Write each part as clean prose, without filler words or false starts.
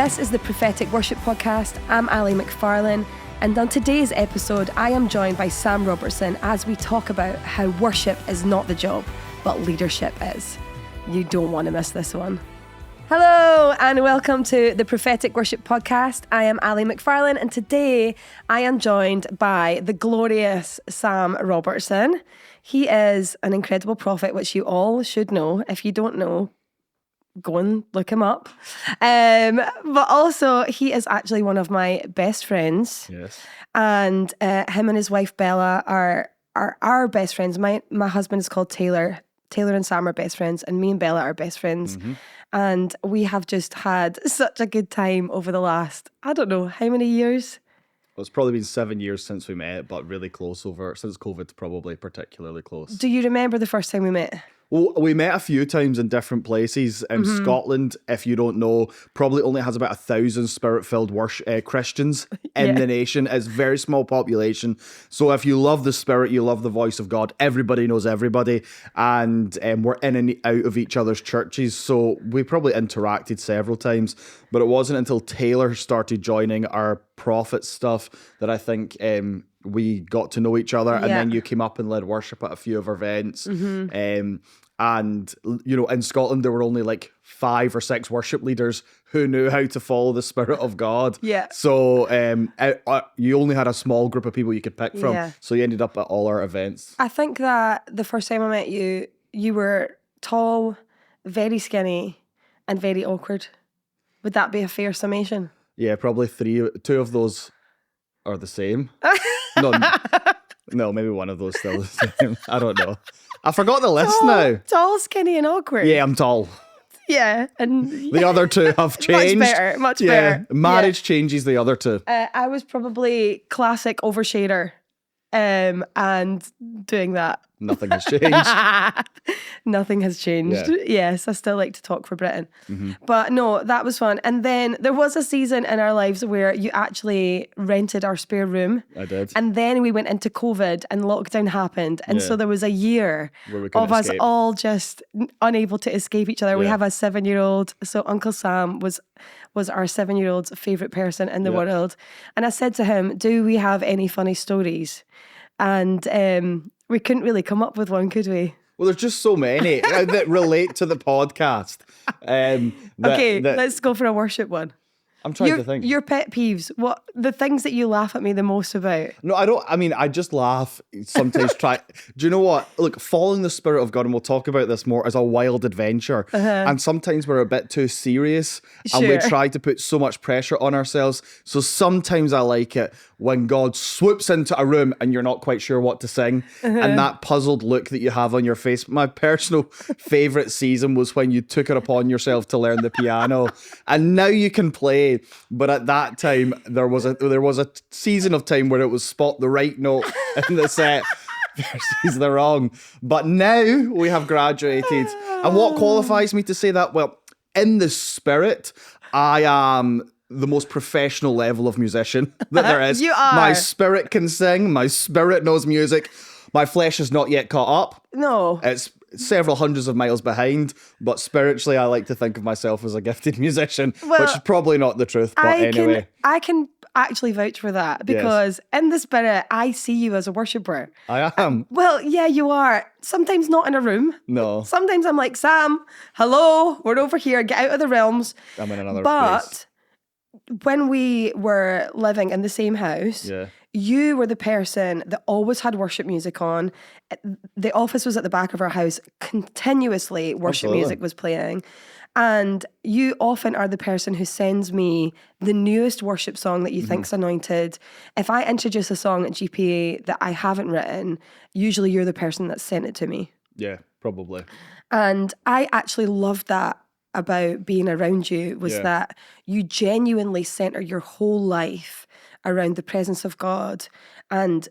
This is the Prophetic Worship Podcast. I'm Ali McFarlane, and on today's episode, I am joined by Sam Robertson as we talk about how worship is not the job, but leadership is. You don't want to miss this one. Hello, and welcome to the Prophetic Worship Podcast. I am Ali McFarlane, and today I am joined by the glorious Sam Robertson. He is an incredible prophet, which you all should know. If you don't know, go and look him up. But also, he is actually one of my best friends. Yes. And him and his wife Bella are our best friends. My husband is called Taylor. Taylor and Sam are best friends, and me and Bella are best friends. Mm-hmm. And we have just had such a good time over the last, I don't know, how many years? Well, it's probably been 7 years since we met, but really close since COVID, probably particularly close. Do you remember the first time we met? Well, we met a few times in different places. Scotland, if you don't know, probably only has about 1,000 spirit-filled Christians in the nation. It's a very small population. So if you love the Spirit, you love the voice of God, everybody knows everybody. And we're in and out of each other's churches. So we probably interacted several times. But it wasn't until Taylor started joining our prophet stuff that I think we got to know each other. And then you came up and led worship at a few of our events. And, you know, in Scotland, there were only like 5 or 6 worship leaders who knew how to follow the Spirit of God. Yeah. So you only had a small group of people you could pick from. Yeah. So you ended up at all our events. I think that the first time I met you, you were tall, very skinny, and very awkward. Would that be a fair summation? Yeah, probably 2 of those are the same. No, maybe one of those still the same. I don't know. I forgot the list now. Tall, skinny, and awkward. Yeah, I'm tall. Yeah, and the other 2 have changed. Much better. Marriage changes the other 2. I was probably classic overshader, and doing that. Nothing has changed. Nothing has changed. Yeah. Yes, I still like to talk for Britain. But no, that was fun. And then there was a season in our lives where you actually rented our spare room. I did. And then we went into COVID and lockdown happened. And so there was a year of us all just unable to escape each other. We have a 7-year-old. So Uncle Sam was our 7-year-old's favourite person in the world. And I said to him, do we have any funny stories? And we couldn't really come up with one, could we? Well, there's just so many that relate to the podcast. Let's go for a worship one. I'm trying to think. Your pet peeves, what the things that you laugh at me the most about? No, I don't. I mean, I just laugh sometimes. Do you know what? Look, following the Spirit of God, and we'll talk about this more, is a wild adventure. And sometimes we're a bit too serious, and we try to put so much pressure on ourselves. So sometimes I like it when God swoops into a room and you're not quite sure what to sing, and that puzzled look that you have on your face. My personal favorite season was when you took it upon yourself to learn the piano, and now you can play. But at that time, there was a season of time where it was spot the right note in the set versus the wrong. But now we have graduated. And what qualifies me to say that? Well, in the Spirit, I am the most professional level of musician that there is. You are. My spirit can sing. My spirit knows music. My flesh is not yet caught up. No. It's several hundreds of miles behind, but spiritually I like to think of myself as a gifted musician, which is probably not the truth, but anyway. I can actually vouch for that because in the Spirit, I see you as a worshipper. I am. Well, yeah, you are. Sometimes not in a room. No. Sometimes I'm like, Sam, hello, we're over here, get out of the realms. I'm in another But place. when we were living in the same house, you were the person that always had worship music on. The office was at the back of our house. Continuously worship music was playing. And you often are the person who sends me the newest worship song that you think's anointed. If I introduce a song at GPA that I haven't written, usually you're the person that sent it to me. Yeah, probably. And I actually loved that about being around you, was that you genuinely center your whole life around the presence of God and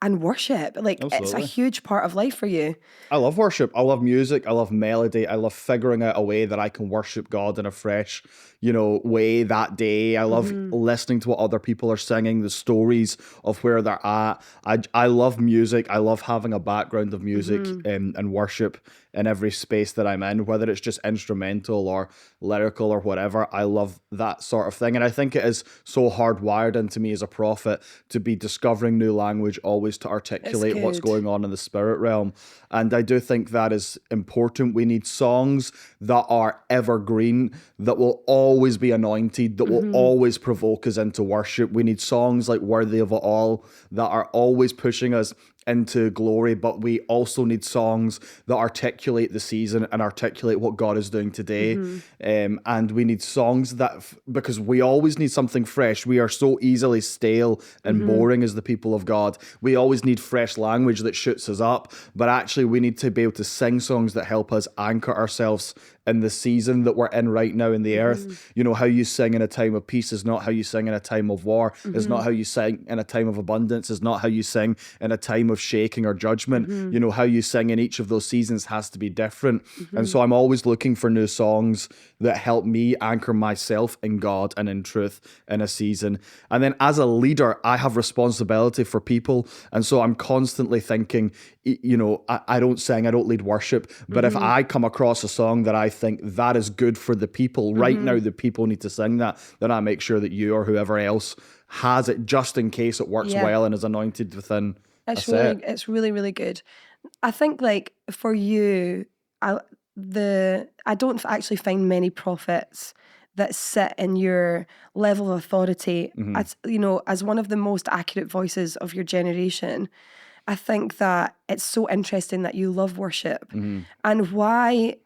worship. Like, it's a huge part of life for you. I love worship. I love music. I love melody. I love figuring out a way that I can worship God in a fresh, way that day. I love listening to what other people are singing, the stories of where they're at. I love music. I love having a background of music and worship in every space that I'm in, whether it's just instrumental or lyrical or whatever. I love that sort of thing. And I think it is so hardwired into me as a prophet to be discovering new language, always to articulate what's going on in the spirit realm. And I do think that is important. We need songs that are evergreen, that will always be anointed, that will always provoke us into worship. We need songs like Worthy of It All that are always pushing us into glory, but we also need songs that articulate the season and articulate what God is doing today. And we need songs that, because we always need something fresh. We are so easily stale and boring as the people of God. We always need fresh language that shoots us up, but actually we need to be able to sing songs that help us anchor ourselves in the season that we're in right now in the earth. You know, how you sing in a time of peace is not how you sing in a time of war. It's not how you sing in a time of abundance. It's not how you sing in a time of shaking or judgment. You know, how you sing in each of those seasons has to be different. And so I'm always looking for new songs that help me anchor myself in God and in truth in a season. And then as a leader, I have responsibility for people. And so I'm constantly thinking, you know, I don't sing, I don't lead worship, but if I come across a song that I think that is good for the people, right now the people need to sing that, then I make sure that you or whoever else has it just in case it works well and is anointed within a set. It's really, really good. I think like for you, I don't actually find many prophets that sit in your level of authority as, you know, as one of the most accurate voices of your generation. I think that it's so interesting that you love worship and why,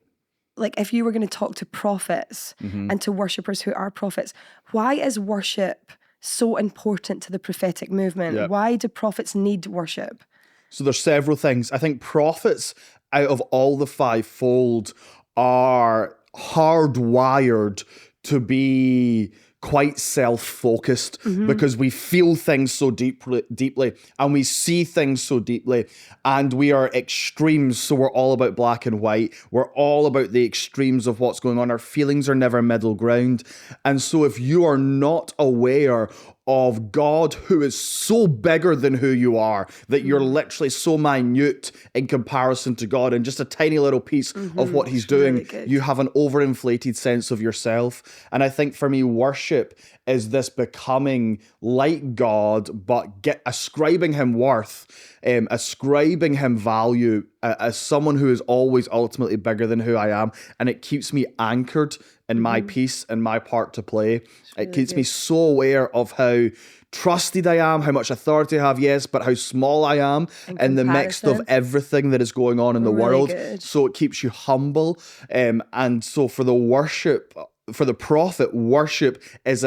like if you were going to talk to prophets and to worshipers who are prophets, why is worship so important to the prophetic movement? Why do prophets need worship? So there's several things. I think prophets out of all the fivefold are hardwired to be quite self-focused because we feel things so deeply and we see things so deeply, and we are extremes, so we're all about black and white. We're all about the extremes of what's going on. Our feelings are never middle ground. And so if you are not aware of God, who is so bigger than who you are, that you're literally so minute in comparison to God and just a tiny little piece of what he's doing, really you have an overinflated sense of yourself. And I think for me, worship is this becoming like God, but ascribing him worth, ascribing him value as someone who is always ultimately bigger than who I am. And it keeps me anchored in my piece and my part to play. It keeps me so aware of how trusted I am, how much authority I have, yes, but how small I am in the midst of everything that is going on in the world. So it keeps you humble. And so for the worship, for the prophet, worship is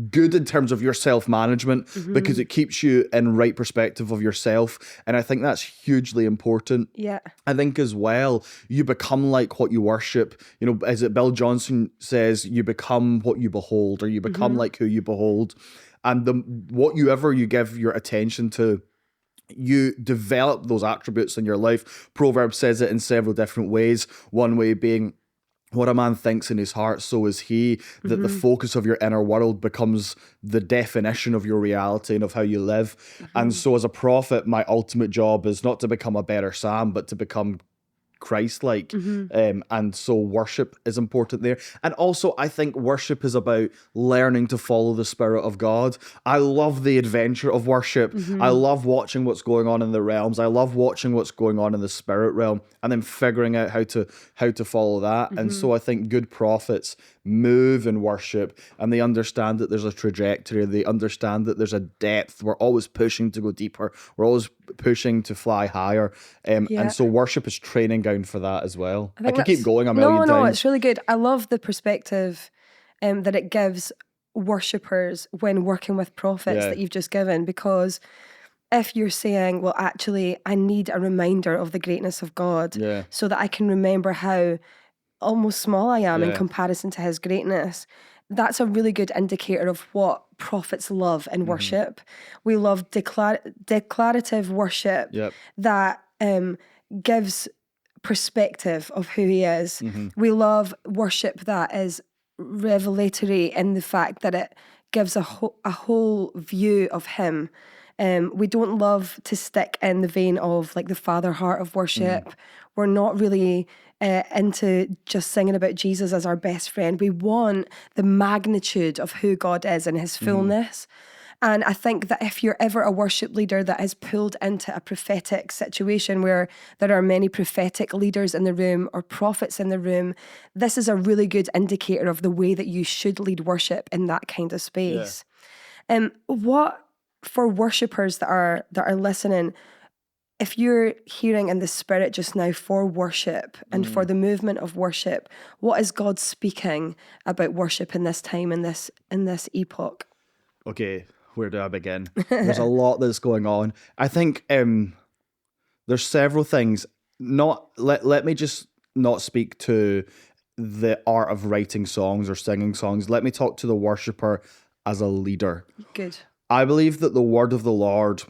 good in terms of your self-management because it keeps you in right perspective of yourself. And I think that's hugely important. I think as well, you become like what you worship. You know, as it Bill Johnson says, you become what you behold, or you become like who you behold. And whatever you give your attention to, you develop those attributes in your life. Proverbs says it in several different ways. One way being, what a man thinks in his heart, so is he. That the focus of your inner world becomes the definition of your reality and of how you live. And so as a prophet, my ultimate job is not to become a better Sam, but to become Christ-like. And so worship is important there. And also I think worship is about learning to follow the Spirit of God. I love the adventure of worship. I love watching what's going on in the realms. I love watching what's going on in the spirit realm and then figuring out how to follow that. And so I think good prophets move in worship and they understand that there's a trajectory. They understand that there's a depth. We're always pushing to go deeper. We're always pushing to fly higher. And so worship is training ground for that as well. I can keep going a million times. No, it's really good. I love the perspective that it gives worshippers when working with prophets that you've just given, because if you're saying, well, actually, I need a reminder of the greatness of God so that I can remember how almost small I am in comparison to his greatness, that's a really good indicator of what prophets love in worship. We love declarative worship that gives perspective of who he is. We love worship that is revelatory in the fact that it gives a whole view of him. We don't love to stick in the vein of like the father heart of worship. We're not really into just singing about Jesus as our best friend. We want the magnitude of who God is and his fullness. And I think that if you're ever a worship leader that is pulled into a prophetic situation where there are many prophetic leaders in the room or prophets in the room, this is a really good indicator of the way that you should lead worship in that kind of space. What for worshippers that are listening, if you're hearing in the spirit just now for worship and for the movement of worship, what is God speaking about worship in this time, in this epoch? Okay, where do I begin? There's a lot that's going on. I think there's several things. Let me just not speak to the art of writing songs or singing songs. Let me talk to the worshipper as a leader. Good. I believe that the word of the Lord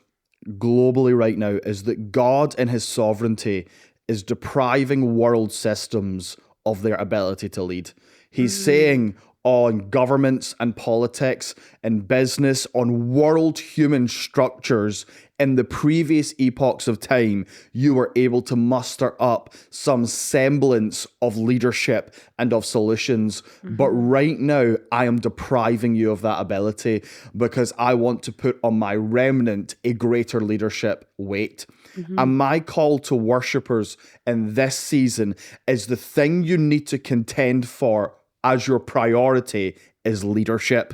globally right now is that God in his sovereignty is depriving world systems of their ability to lead. He's saying on governments and politics and business, on world human structures, in the previous epochs of time, you were able to muster up some semblance of leadership and of solutions. But right now, I am depriving you of that ability because I want to put on my remnant a greater leadership weight. And my call to worshippers in this season is the thing you need to contend for as your priority is leadership,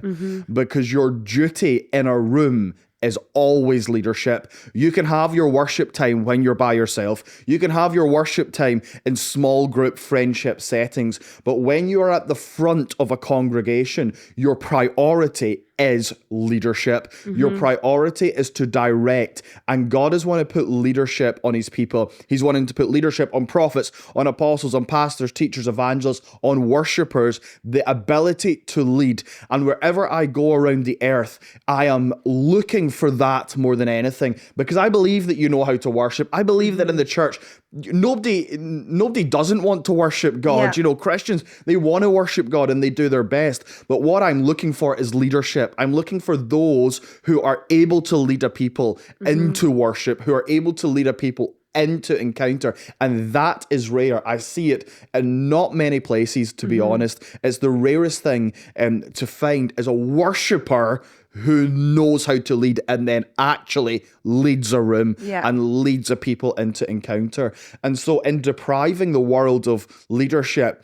because your duty in a room is always leadership. You can have your worship time when you're by yourself. You can have your worship time in small group friendship settings. But when you are at the front of a congregation, your priority is leadership. Your priority is to direct. And God is wanting to put leadership on his people. He's wanting to put leadership on prophets, on apostles, on pastors, teachers, evangelists, on worshipers, the ability to lead. And wherever I go around the earth, I am looking for that more than anything, because I believe that you know how to worship. I believe that in the church, nobody doesn't want to worship God. Yeah. You know, Christians, they want to worship God and they do their best. But what I'm looking for is leadership. I'm looking for those who are able to lead a people into worship, who are able to lead a people into encounter. And that is rare. I see it in not many places, to be honest. It's the rarest thing to find is a worshipper who knows how to lead and then actually leads a room and leads a people into encounter. And so in depriving the world of leadership,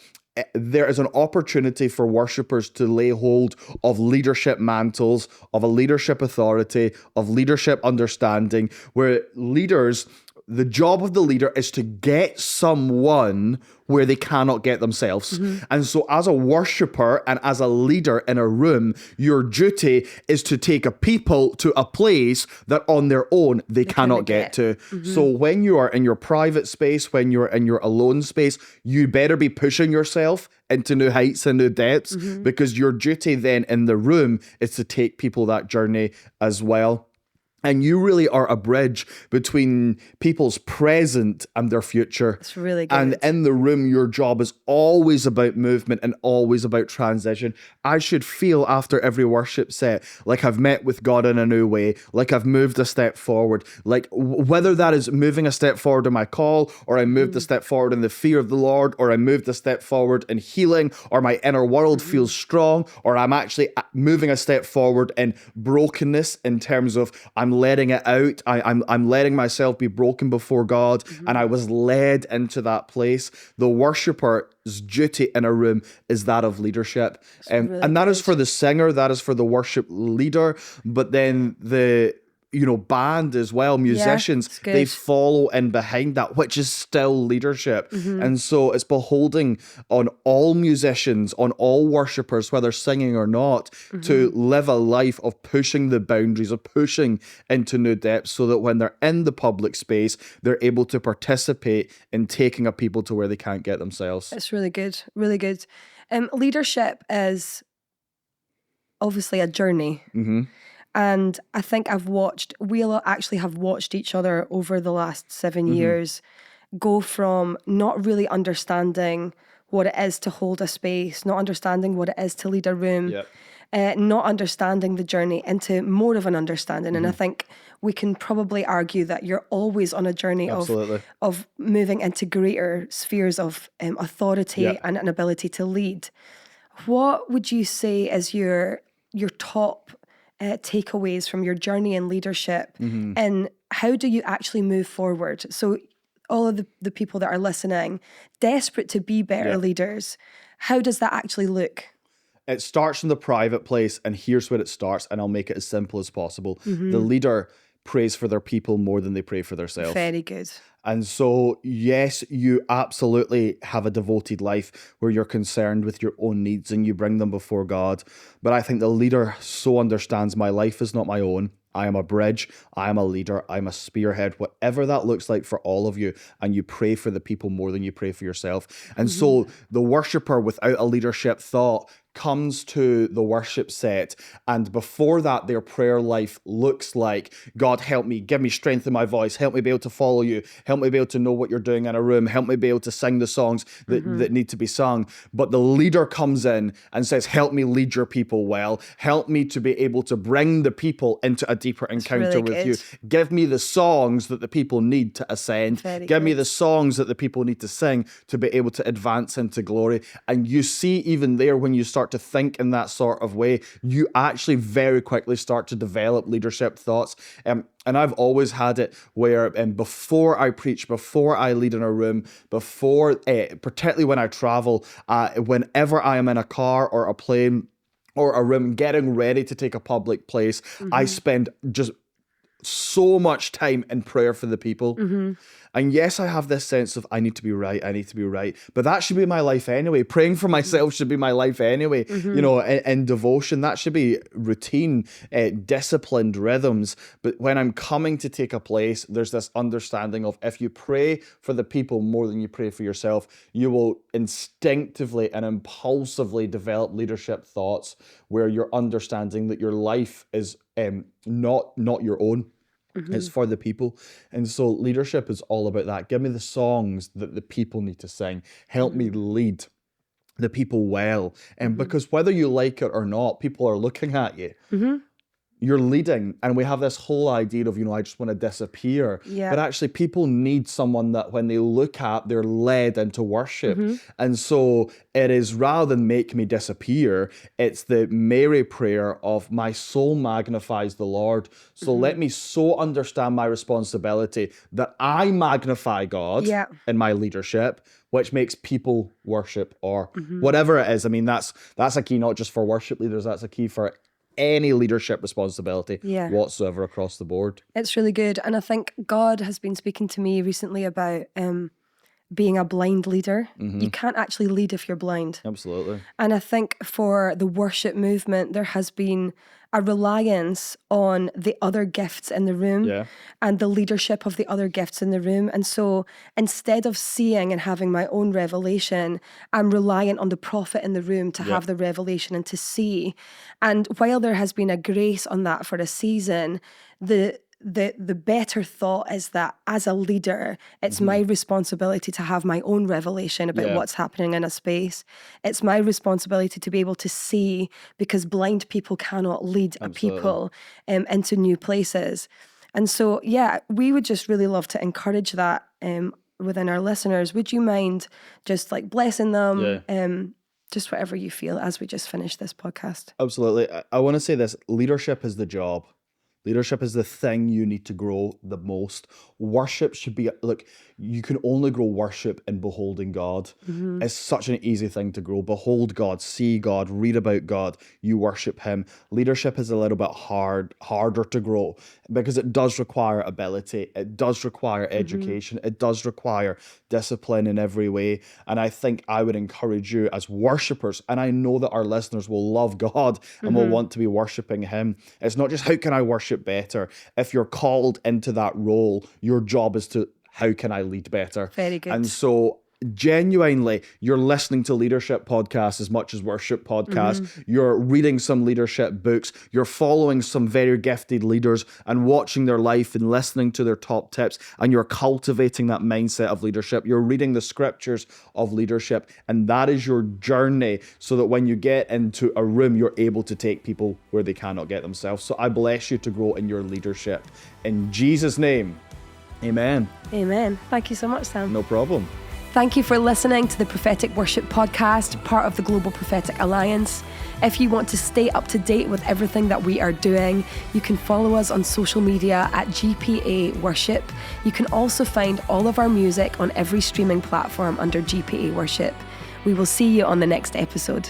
there is an opportunity for worshippers to lay hold of leadership mantles, of a leadership authority, of leadership understanding, where leaders, the job of the leader is to get someone where they cannot get themselves. And so as a worshipper and as a leader in a room, your duty is to take a people to a place that on their own they cannot get to. So when you are in your private space, when you're in your alone space, you better be pushing yourself into new heights and new depths, because your duty then in the room is to take people that journey as well. And you really are a bridge between people's present and their future. It's really good. And in the room, your job is always about movement and always about transition. I should feel after every worship set like I've met with God in a new way, like I've moved a step forward, like whether that is moving a step forward in my call, or I moved a step forward in the fear of the Lord, or I moved a step forward in healing, or my inner world feels strong, or I'm actually moving a step forward in brokenness in terms of I'm letting it out. I'm letting myself be broken before God, and I was led into that place. The worshipper's duty in a room is that of leadership, really and that is good. for the singer, that is for the worship leader, but then the band as well, musicians, good. they follow in behind that, which is still leadership. And so it's beholding on all musicians, on all worshippers, whether singing or not, to live a life of pushing the boundaries, of pushing into new depths, so that when they're in the public space, they're able to participate in taking a people to where they can't get themselves. It's really good, really good. Leadership is obviously a journey. And I think we'll actually have watched each other over the last 7 years go from not really understanding what it is to hold a space, not understanding what it is to lead a room, not understanding the journey into more of an understanding. And I think we can probably argue that you're always on a journey of moving into greater spheres of authority and an ability to lead. What would you say is your top takeaways from your journey in leadership, and how do you actually move forward? So all of the people that are listening, desperate to be better leaders, how does that actually look? It starts in the private place, and here's where it starts, and I'll make it as simple as possible. The leader prays for their people more than they pray for themselves. Very good. And so, yes, you absolutely have a devoted life where you're concerned with your own needs and you bring them before God. But I think the leader so understands my life is not my own. I am a bridge, I am a leader, I'm a spearhead, whatever that looks like for all of you. And you pray for the people more than you pray for yourself. And so the worshiper without a leadership thought comes to the worship set, and before that their prayer life looks like, God, help me, give me strength in my voice, help me be able to follow you, help me be able to know what you're doing in a room, help me be able to sing the songs that need to be sung. But the leader comes in and says, help me lead your people well, help me to be able to bring the people into a deeper encounter with you, give me the songs that the people need to ascend, give me the songs that the people need to sing to be able to advance into glory. And you see, even there, when you start to think in that sort of way, you actually very quickly start to develop leadership thoughts. And I've always had it where before I preach, before I lead in a room, before, particularly when I travel, whenever I am in a car or a plane or a room getting ready to take a public place, I spend just so much time in prayer for the people. And yes, I have this sense of I need to be right, but that should be my life anyway. Praying for myself should be my life anyway. You know, in devotion, that should be routine, disciplined rhythms. But when I'm coming to take a place, there's this understanding of, if you pray for the people more than you pray for yourself, you will instinctively and impulsively develop leadership thoughts where you're understanding that your life is not your own. It's for the people. And so leadership is all about that. Give me the songs that the people need to sing. Help me lead the people well. And because whether you like it or not, people are looking at you. You're leading, and we have this whole idea of, I just want to disappear. But actually, people need someone that when they look at, they're led into worship. And so it is, rather than make me disappear, it's the Mary prayer of, my soul magnifies the Lord. So let me so understand my responsibility that I magnify God in my leadership, which makes people worship, or whatever it is. I mean, that's a key not just for worship leaders, that's a key for any leadership responsibility whatsoever across the board. It's really good. And I think God has been speaking to me recently about being a blind leader. You can't actually lead if you're blind. Absolutely. And I think for the worship movement, there has been a reliance on the other gifts in the room and the leadership of the other gifts in the room. And so instead of seeing and having my own revelation, I'm reliant on the prophet in the room to have the revelation and to see. And while there has been a grace on that for a season, the better thought is that as a leader, it's my responsibility to have my own revelation about what's happening in a space. It's my responsibility to be able to see, because blind people cannot lead a people into new places. And so, we would just really love to encourage that within our listeners. Would you mind just like blessing them? Just whatever you feel as we just finish this podcast. Absolutely. I want to say this: leadership is the job. Leadership is the thing you need to grow the most. Worship should be, look, you can only grow worship in beholding God. It's such an easy thing to grow. Behold God, see God, read about God, you worship him. Leadership is a little bit harder to grow because it does require ability. It does require education. It does require discipline in every way. And I think I would encourage you as worshipers, and I know that our listeners will love God and will want to be worshiping him. It's not just how can I worship better. If you're called into that role, your job is to, how can I lead better? Very good. And so genuinely you're listening to leadership podcasts as much as worship podcasts, you're reading some leadership books, you're following some very gifted leaders and watching their life and listening to their top tips, and you're cultivating that mindset of leadership, you're reading the scriptures of leadership, and that is your journey so that when you get into a room, you're able to take people where they cannot get themselves. So I bless you to grow in your leadership. In Jesus' name, amen. Amen. Thank you so much, Sam. No problem. Thank you for listening to the Prophetic Worship Podcast, part of the Global Prophetic Alliance. If you want to stay up to date with everything that we are doing, you can follow us on social media at GPA Worship. You can also find all of our music on every streaming platform under GPA Worship. We will see you on the next episode.